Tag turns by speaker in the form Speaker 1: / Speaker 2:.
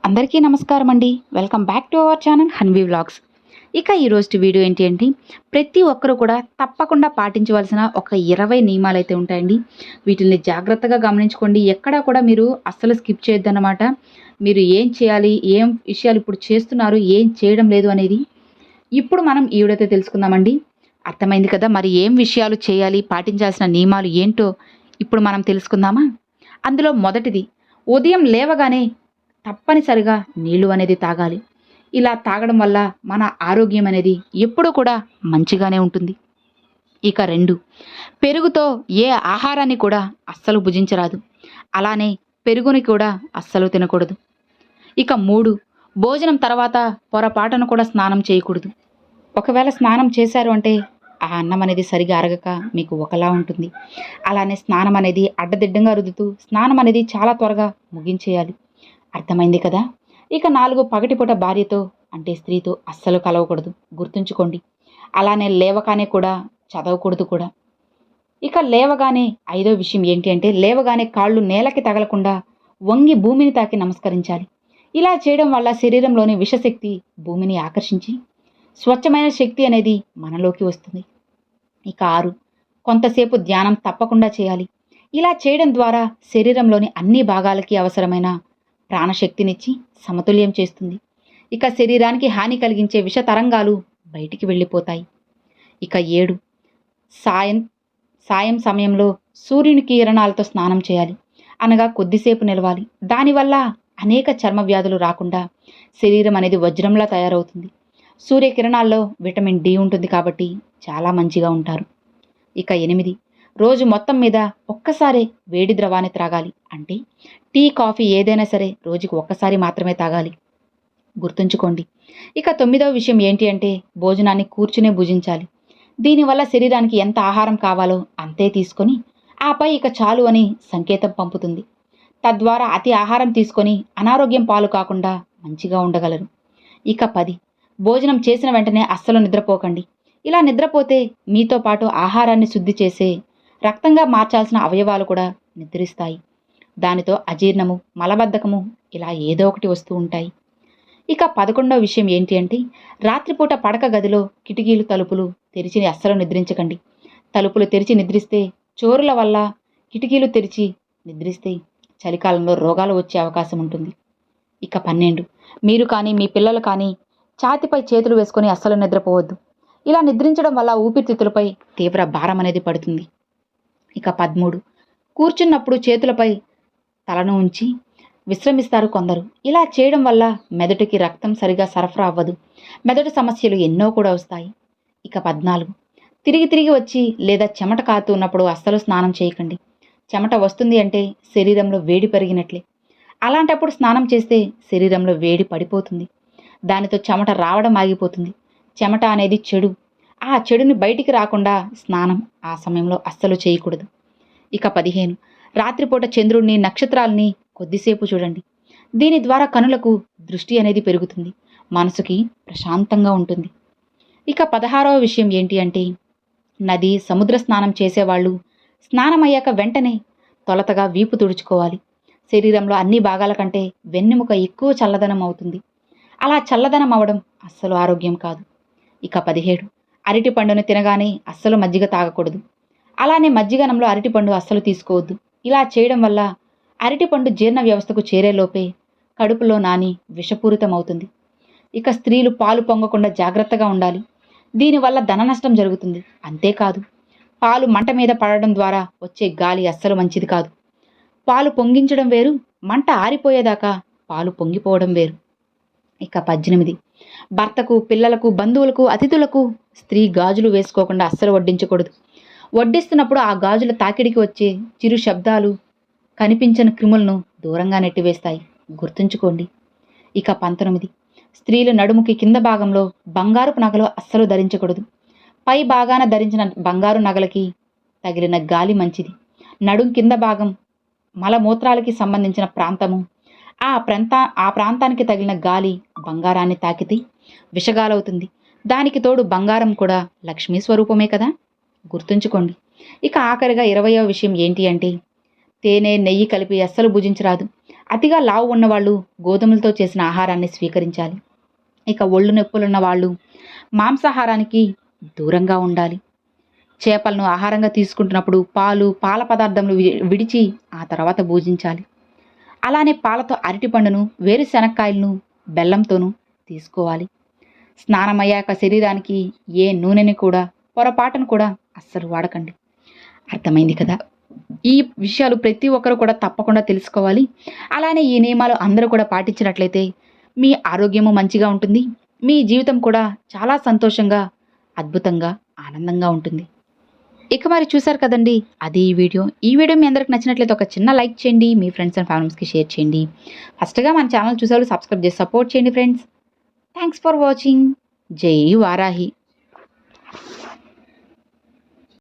Speaker 1: అందరికీ నమస్కారం అండి. Welcome back to our channel Hanvi vlogs. ఇక ఈరోజు వీడియో ఏంటి అంటే ప్రతి ఒక్కరు కూడా తప్పకుండా పాటించవలసిన ఒక 20 నియమాలు అయితే ఉంటాయండి. వీటిని జాగ్రత్తగా గమనించుకోండి. ఎక్కడా కూడా మీరు అస్సలు స్కిప్ చేయొద్దన్నమాట. మీరు ఏం చేయాలి, ఏం విషయాలు ఇప్పుడు చేస్తున్నారు, ఏం చేయడం లేదు అనేది ఇప్పుడు మనం ఈ వీడియోతో తెలుసుకుందామండి. అర్థమైంది కదా, మరి ఏం విషయాలు చేయాలి, పాటించాల్సిన నియమాలు ఏంటో ఇప్పుడు మనం తెలుసుకుందామా? అందులో మొదటిది, ఉదయం లేవగానే తప్పనిసరిగా నీళ్ళు అనేది తాగాలి. ఇలా తాగడం వల్ల మన ఆరోగ్యం అనేది ఎప్పుడూ కూడా మంచిగానే ఉంటుంది. ఇక 2, పెరుగుతో ఏ ఆహారాన్ని కూడా అస్సలు భుజించరాదు. అలానే పెరుగుని కూడా అస్సలు తినకూడదు. ఇక 3, భోజనం తర్వాత పొరపాటున కూడా స్నానం చేయకూడదు. ఒకవేళ స్నానం చేశారు అంటే ఆ అన్నం అనేది సరిగా అరగక మీకు ఒకలా ఉంటుంది. అలానే స్నానం అనేది అడ్డదిడ్డంగా రుద్దుతూ స్నానం అనేది చాలా త్వరగా ముగించేయాలి. అర్థమైంది కదా. ఇక 4, పగటిపూట భార్యతో అంటే స్త్రీతో అస్సలు కలవకూడదు, గుర్తుంచుకోండి. అలానే లేవగానే కూడా చదవకూడదు కూడా. ఇక లేవగానే 5వ విషయం ఏంటి అంటే లేవగానే కాళ్ళు నేలకి తగలకుండా వంగి భూమిని తాకి నమస్కరించాలి. ఇలా చేయడం వల్ల శరీరంలోని విషశక్తి భూమిని ఆకర్షించి స్వచ్ఛమైన శక్తి అనేది మనలోకి వస్తుంది. ఇక 6, కొంతసేపు ధ్యానం తప్పకుండా చేయాలి. ఇలా చేయడం ద్వారా శరీరంలోని అన్ని భాగాలకి అవసరమైన ప్రాణశక్తినిచ్చి సమతుల్యం చేస్తుంది. ఇక శరీరానికి హాని కలిగించే విష తరంగాలు బయటికి వెళ్ళిపోతాయి. ఇక 7, సాయం సమయంలో సూర్యుని కిరణాలతో స్నానం చేయాలి. అనగా కొద్దిసేపు నిలవాలి. దానివల్ల అనేక చర్మ వ్యాధులు రాకుండా శరీరం అనేది వజ్రంలా తయారవుతుంది. సూర్యకిరణాల్లో విటమిన్ డి ఉంటుంది కాబట్టి చాలా మంచిగా ఉంటారు. ఇక 8, రోజు మొత్తం మీద ఒక్కసారే వేడి ద్రవాన్ని త్రాగాలి. అంటే టీ, కాఫీ ఏదైనా సరే రోజుకు ఒక్కసారి మాత్రమే తాగాలి, గుర్తుంచుకోండి. ఇక 9వ విషయం ఏంటి అంటే భోజనాన్ని కూర్చునే భుజించాలి. దీనివల్ల శరీరానికి ఎంత ఆహారం కావాలో అంతే తీసుకొని ఆపై ఇక చాలు అని సంకేతం పంపుతుంది. తద్వారా అతి ఆహారం తీసుకొని అనారోగ్యం పాలు కాకుండా మంచిగా ఉండగలరు. ఇక 10, భోజనం చేసిన వెంటనే అస్సలు నిద్రపోకండి. ఇలా నిద్రపోతే మీతో పాటు ఆహారాన్ని శుద్ధి చేసే రక్తంగా మార్చాల్సిన అవయవాలు కూడా నిద్రిస్తాయి. దానితో అజీర్ణము, మలబద్ధకము ఇలా ఏదో ఒకటి వస్తూ ఉంటాయి. ఇక 11వ విషయం ఏంటి అంటే రాత్రిపూట పడక గదిలో కిటికీలు, తలుపులు తెరిచి అస్సలు నిద్రించకండి. తలుపులు తెరిచి నిద్రిస్తే చోరుల వల్ల, కిటికీలు తెరిచి నిద్రిస్తే చలికాలంలో రోగాలు వచ్చే అవకాశం ఉంటుంది. ఇక 12, మీరు కానీ మీ పిల్లలు కానీ ఛాతిపై చేతులు వేసుకొని అస్సలు నిద్రపోవద్దు. ఇలా నిద్రించడం వల్ల ఊపిరితిత్తులపై తీవ్ర భారం అనేది పడుతుంది. ఇక 13, కూర్చున్నప్పుడు చేతులపై తలను ఉంచి విశ్రమిస్తారు కొందరు. ఇలా చేయడం వల్ల మెదడుకి రక్తం సరిగా సరఫరా అవ్వదు. మెదడు సమస్యలు ఎన్నో కూడా వస్తాయి. ఇక 14, తిరిగి వచ్చి లేదా చెమట కారుతున్నప్పుడు అస్సలు స్నానం చేయకండి. చెమట వస్తుంది అంటే శరీరంలో వేడి పెరిగినట్లే. అలాంటప్పుడు స్నానం చేస్తే శరీరంలో వేడి పడిపోతుంది. దానితో చెమట రావడం ఆగిపోతుంది. చెమట అనేది చెడు. ఆ చెడుని బయటికి రాకుండా స్నానం ఆ సమయంలో అస్సలు చేయకూడదు. ఇక 15, రాత్రిపూట చంద్రుడిని, నక్షత్రాలని కొద్దిసేపు చూడండి. దీని ద్వారా కనులకు దృష్టి అనేది పెరుగుతుంది, మనసుకి ప్రశాంతంగా ఉంటుంది. ఇక 16వ విషయం ఏంటి అంటే నది, సముద్ర స్నానం చేసేవాళ్ళు స్నానం అయ్యాక వెంటనే తొలతగా వీపు తుడుచుకోవాలి. శరీరంలో అన్ని భాగాల కంటే వెన్నెముక ఎక్కువ చల్లదనం అవుతుంది. అలా చల్లదనం అవడం అస్సలు ఆరోగ్యం కాదు. ఇక 17, అరటి పండును తినగానే అస్సలు మజ్జిగ తాగకూడదు. అలానే మజ్జిగనంలో అరటిపండు అస్సలు తీసుకోవద్దు. ఇలా చేయడం వల్ల అరటిపండు జీర్ణ వ్యవస్థకు చేరేలోపే కడుపులో నాని విషపూరితమవుతుంది. ఇక స్త్రీలు పాలు పొంగకుండా జాగ్రత్తగా ఉండాలి. దీనివల్ల ధన నష్టం జరుగుతుంది. అంతేకాదు, పాలు మంట మీద పడడం ద్వారా వచ్చే గాలి అస్సలు మంచిది కాదు. పాలు పొంగించడం వేరు, మంట ఆరిపోయేదాకా పాలు పొంగిపోవడం వేరు. ఇక 18, భర్తకు, పిల్లలకు, బంధువులకు, అతిథులకు స్త్రీ గాజులు వేసుకోకుండా అస్సలు వడ్డించకూడదు. వడ్డిస్తున్నప్పుడు ఆ గాజుల తాకిడికి వచ్చే చిరు శబ్దాలు కనిపించని క్రిములను దూరంగా నెట్టివేస్తాయి, గుర్తుంచుకోండి. ఇక 19, స్త్రీలు నడుముకి కింద భాగంలో బంగారుపు నగలు అస్సలు ధరించకూడదు. పై భాగాన ధరించిన బంగారు నగలకి తగిలిన గాలి మంచిది. నడుం కింద భాగం మలమూత్రాలకి సంబంధించిన ప్రాంతము. ఆ ప్రాంతానికి తగిలిన గాలి బంగారాన్ని తాకితే విషగాలవుతుంది. దానికి తోడు బంగారం కూడా లక్ష్మీ స్వరూపమే కదా, గుర్తుంచుకోండి. ఇక ఆఖరిగా 20వ విషయం ఏంటి అంటే తేనె, నెయ్యి కలిపి అస్సలు భుజించరాదు. అతిగా లావు ఉన్నవాళ్ళు గోధుమలతో చేసిన ఆహారాన్ని స్వీకరించాలి. ఇక ఒళ్ళు నొప్పులున్న వాళ్ళు మాంసాహారానికి దూరంగా ఉండాలి. చేపలను ఆహారంగా తీసుకుంటున్నప్పుడు పాలు, పాల పదార్థములు విడిచి ఆ తర్వాత భోజించాలి. అలానే పాలతో అరటిపండును, వేరుశనక్కాయలను బెల్లంతోనూ తీసుకోవాలి. స్నానమయ్యాక శరీరానికి ఏ నూనెని కూడా పొరపాటును కూడా అస్సలు వాడకండి. అర్థమైంది కదా? ఈ విషయాలు ప్రతి ఒక్కరు కూడా తప్పకుండా తెలుసుకోవాలి. అలానే ఈ నియమాలు అందరూ కూడా పాటించినట్లయితే మీ ఆరోగ్యము మంచిగా ఉంటుంది. మీ జీవితం కూడా చాలా సంతోషంగా, అద్భుతంగా, ఆనందంగా ఉంటుంది. ఇక మరి చూసారు కదండి, అది ఈ వీడియో. ఈ వీడియో మీ అందరికి నచ్చినట్లయితే ఒక చిన్న లైక్ చేయండి. మీ ఫ్రెండ్స్ అండ్ ఫ్యామిలీస్కి షేర్ చేయండి. ఫస్ట్గా మన ఛానల్ చూసేవాళ్ళు సబ్స్క్రైబ్ చేసి సపోర్ట్ చేయండి ఫ్రెండ్స్. Thanks for watching. జై వారాహి.